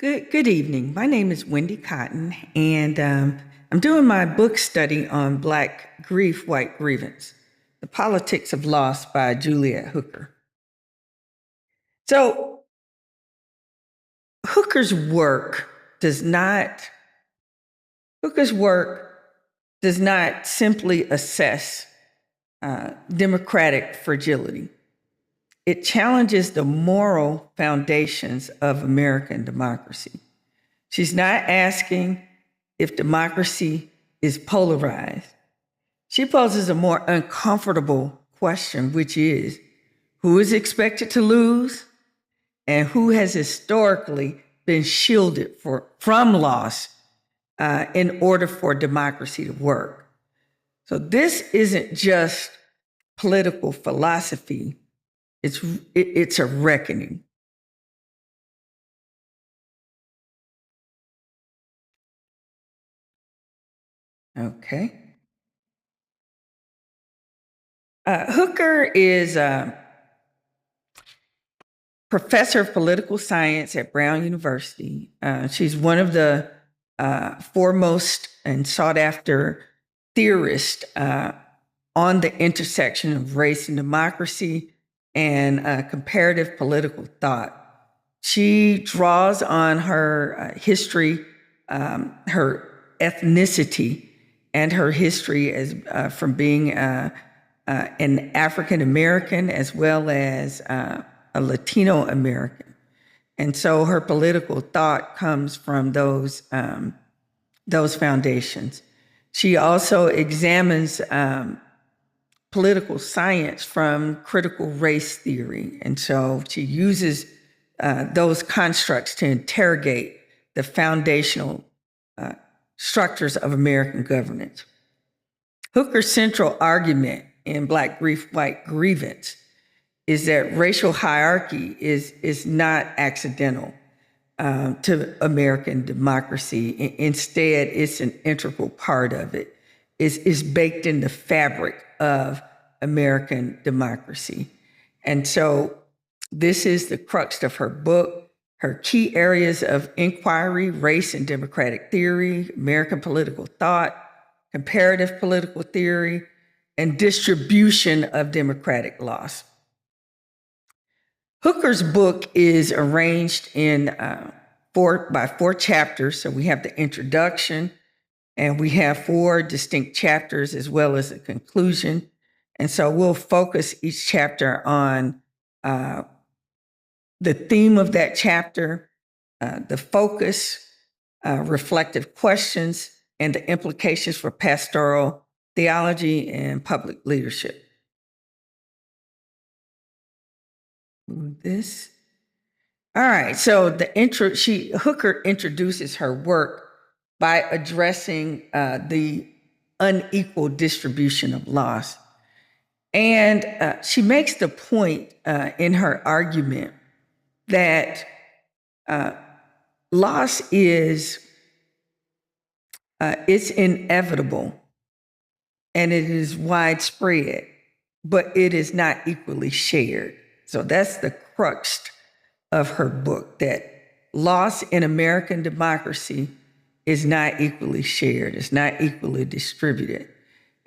Good evening. My name is Wendy Cotton, and I'm doing my book study on Black Grief, White Grievance, The Politics of Loss by Juliett Hooker. So Hooker's work does not simply assess democratic fragility. It challenges the moral foundations of American democracy. She's not asking if democracy is polarized. She poses a more uncomfortable question, which is, who is expected to lose and who has historically been shielded from loss in order for democracy to work? So this isn't just political philosophy. It's a reckoning. Okay. Hooker is a professor of political science at Brown University. She's one of the foremost and sought after theorists on the intersection of race and democracy and comparative political thought. She draws on her history, her ethnicity, and her history as from being an African American as well as a Latino American. And so her political thought comes from those foundations. She also examines political science from critical race theory. And so she uses those constructs to interrogate the foundational structures of American governance. Hooker's central argument in Black Grief, White Grievance is that racial hierarchy is not accidental to American democracy. Instead, it's an integral part of it. It's baked in the fabric of American democracy. And so this is the crux of her book. Her key areas of inquiry: race and democratic theory, American political thought, comparative political theory, and distribution of democratic loss. Hooker's book is arranged in by four chapters. So we have the introduction, and we have four distinct chapters as well as a conclusion. And so we'll focus each chapter on the theme of that chapter, the focus, reflective questions, and the implications for pastoral theology and public leadership. This. All right, so Hooker introduces her work by addressing the unequal distribution of loss. And she makes the point in her argument that loss is it's inevitable and it is widespread, but it is not equally shared. So that's the crux of her book, that loss in American democracy is not equally shared, it's not equally distributed.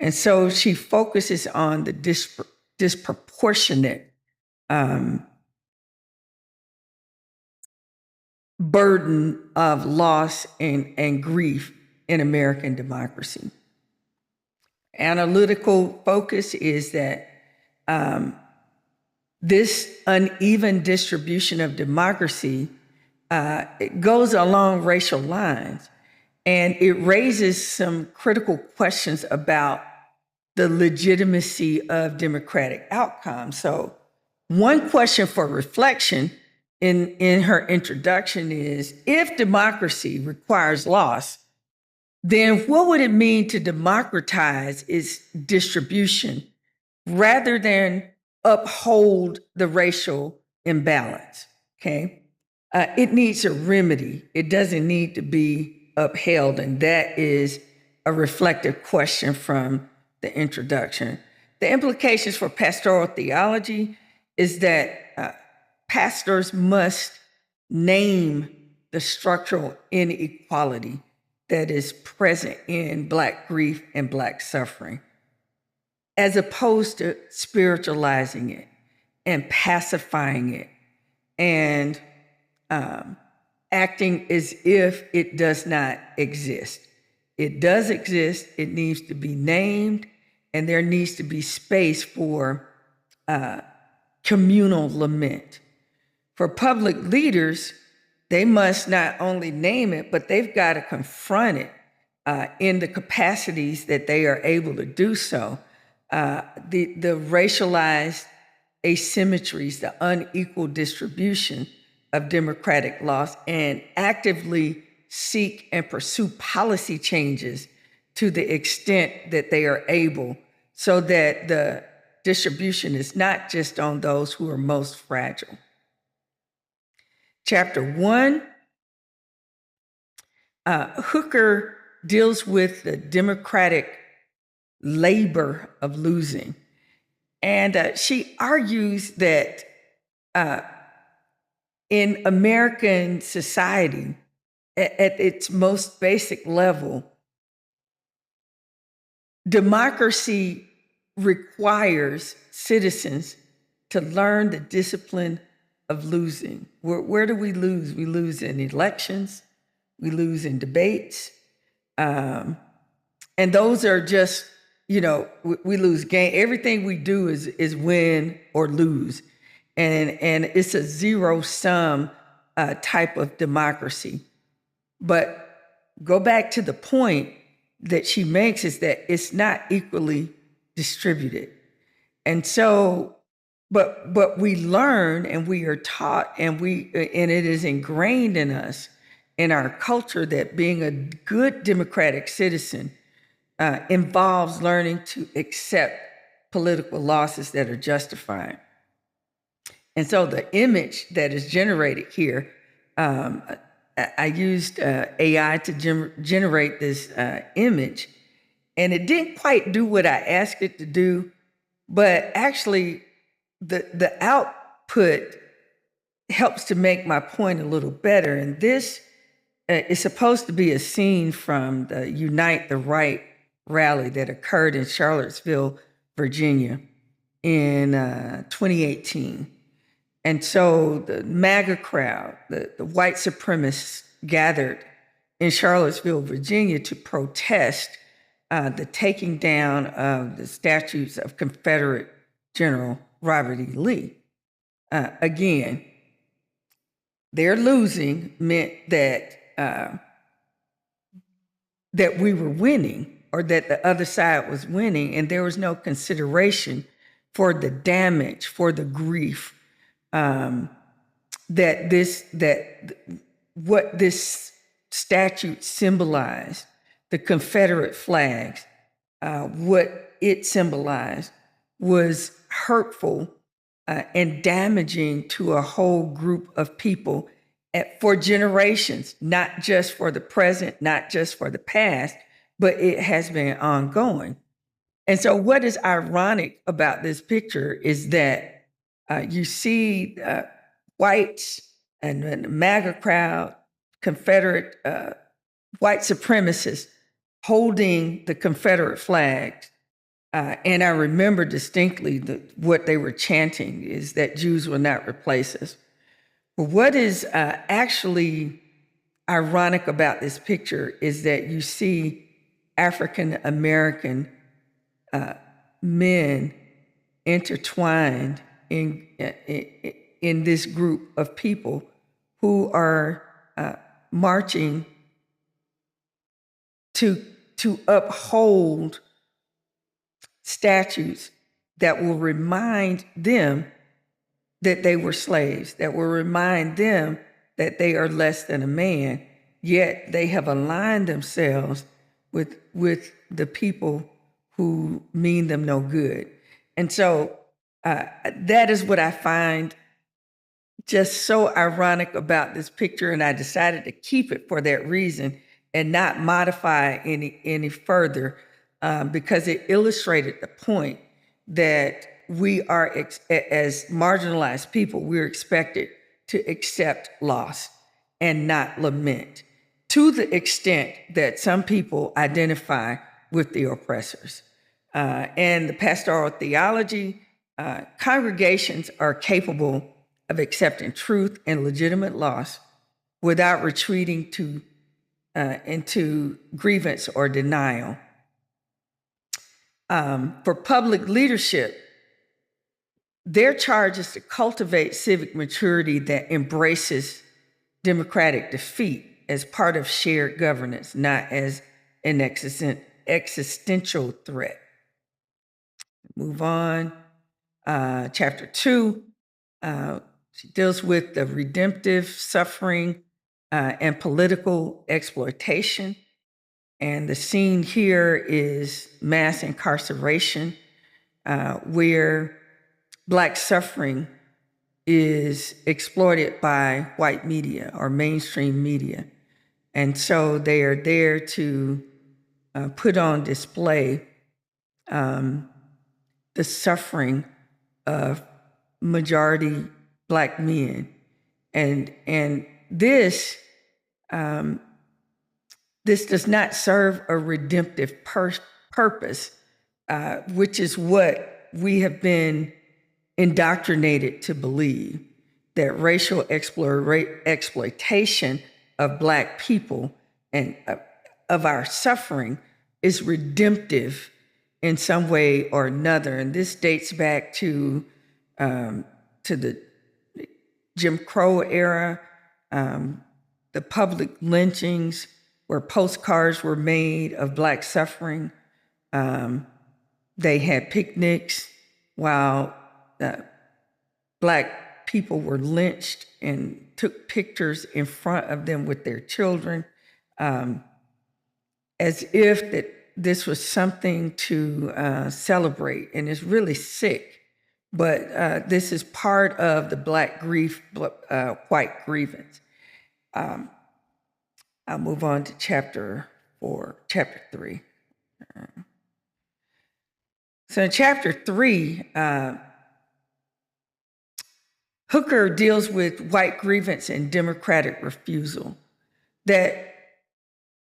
And so she focuses on the disproportionate burden of loss and grief in American democracy. Analytical focus is that this uneven distribution of democracy it goes along racial lines, and it raises some critical questions about the legitimacy of democratic outcomes. So one question for reflection in her introduction is, if democracy requires loss, then what would it mean to democratize its distribution rather than uphold the racial imbalance? Okay. It needs a remedy. It doesn't need to be upheld. And that is a reflective question from the introduction. The implications for pastoral theology is that pastors must name the structural inequality that is present in Black grief and Black suffering, as opposed to spiritualizing it and pacifying it and acting as if it does not exist. It does exist. It needs to be named, and there needs to be space for communal lament. For public leaders, they must not only name it, but they've got to confront it in the capacities that they are able to do so. The racialized asymmetries, the unequal distribution of democratic loss, and actively seek and pursue policy changes to the extent that they are able, so that the distribution is not just on those who are most fragile. Chapter 1, Hooker deals with the democratic labor of losing. And she argues that in American society, at its most basic level, democracy requires citizens to learn the discipline of losing. Where do we lose? We lose in elections, we lose in debates, and those are just, we lose game. Everything we do is win or lose, and it's a zero-sum type of democracy. But go back to the point that she makes, is that it's not equally distributed. And so, but we learn and we are taught and it is ingrained in us, in our culture, that being a good democratic citizen involves learning to accept political losses that are justified. And so the image that is generated here, I used AI to generate this image, and it didn't quite do what I asked it to do, but actually the output helps to make my point a little better. And this is supposed to be a scene from the Unite the Right rally that occurred in Charlottesville, Virginia in 2018. And so the MAGA crowd, the white supremacists, gathered in Charlottesville, Virginia to protest the taking down of the statues of Confederate General Robert E. Lee. Again, their losing meant that that we were winning, or that the other side was winning, and there was no consideration for the damage, for the grief, what this statute symbolized, the Confederate flags, what it symbolized was hurtful and damaging to a whole group of people for generations, not just for the present, not just for the past, but it has been ongoing. And so what is ironic about this picture is that you see whites and the MAGA crowd, Confederate white supremacists holding the Confederate flags. And I remember distinctly what they were chanting is that Jews will not replace us. But what is actually ironic about this picture is that you see African American men intertwined in this group of people who are marching to uphold statutes that will remind them that they were slaves, that will remind them that they are less than a man, yet they have aligned themselves with the people who mean them no good. And so that is what I find just so ironic about this picture, and I decided to keep it for that reason and not modify any further, because it illustrated the point that we are, as marginalized people, we're expected to accept loss. and not lament, to the extent that some people identify with the oppressors. And the Pastoral Theology, congregations are capable of accepting truth and legitimate loss without retreating into grievance or denial. For public leadership, their charge is to cultivate civic maturity that embraces democratic defeat as part of shared governance, not as an existential threat. Move on. Chapter 2, she deals with the redemptive suffering and political exploitation. And the scene here is mass incarceration, where Black suffering is exploited by white media or mainstream media. And so they are there to put on display the suffering of majority Black men. And this does not serve a redemptive purpose, which is what we have been indoctrinated to believe, that racial exploitation of Black people and of our suffering is redemptive in some way or another. And this dates back to the Jim Crow era, the public lynchings where postcards were made of Black suffering. They had picnics while Black people were lynched and took pictures in front of them with their children, as if that this was something to celebrate. And it's really sick, but this is part of the Black grief, white grievance. I'll move on to chapter 3. So in chapter 3, Hooker deals with white grievance and democratic refusal. That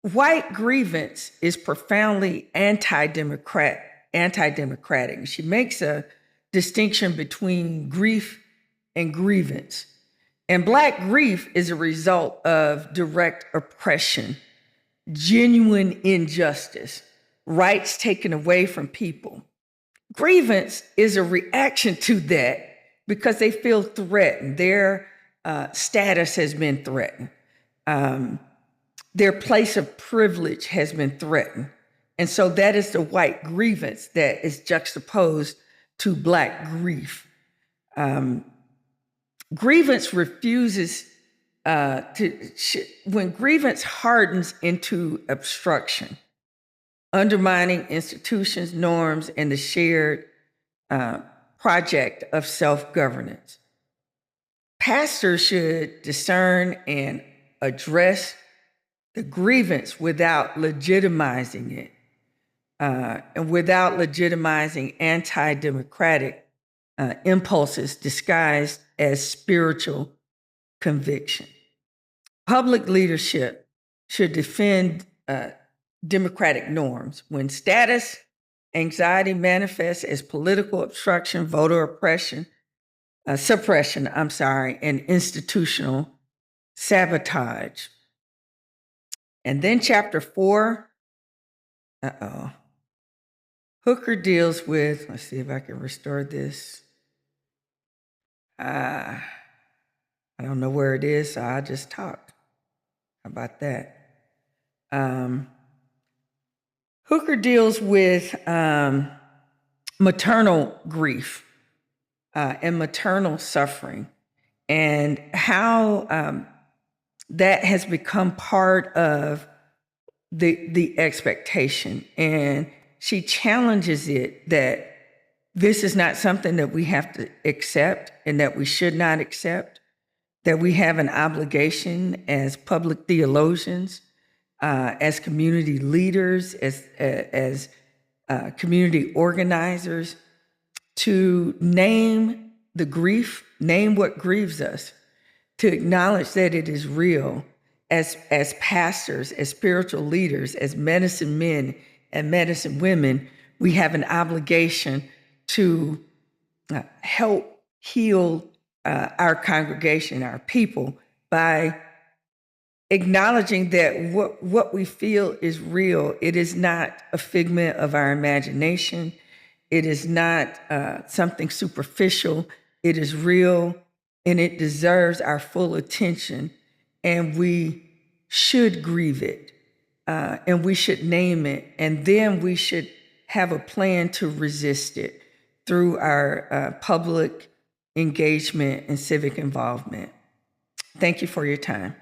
white grievance is profoundly anti-democratic. She makes a distinction between grief and grievance. And Black grief is a result of direct oppression, genuine injustice, rights taken away from people. Grievance is a reaction to that because they feel threatened. Their status has been threatened. Their place of privilege has been threatened. And so that is the white grievance that is juxtaposed to Black grief. Grievance refuses when grievance hardens into obstruction, undermining institutions, norms, and the shared project of self-governance. Pastors should discern and address the grievance without legitimizing it, and without legitimizing anti-democratic impulses disguised as spiritual conviction. Public leadership should defend democratic norms. When status anxiety manifests as political obstruction, voter suppression, and institutional sabotage. And then chapter 4, Hooker deals with, let's see if I can restore this. I don't know where it is, so I'll just talk. How about that? Hooker deals with maternal grief and maternal suffering, and how that has become part of the expectation. And she challenges it that this is not something that we have to accept and that we should not accept, that we have an obligation as public theologians, as community leaders, as community organizers, to name the grief, name what grieves us, to acknowledge that it is real. As pastors, as spiritual leaders, as medicine men and medicine women, we have an obligation to help heal our congregation, our people, by acknowledging that what we feel is real. It is not a figment of our imagination. It is not something superficial. It is real, and it deserves our full attention, and we should grieve it, and we should name it, and then we should have a plan to resist it through our public engagement and civic involvement. Thank you for your time.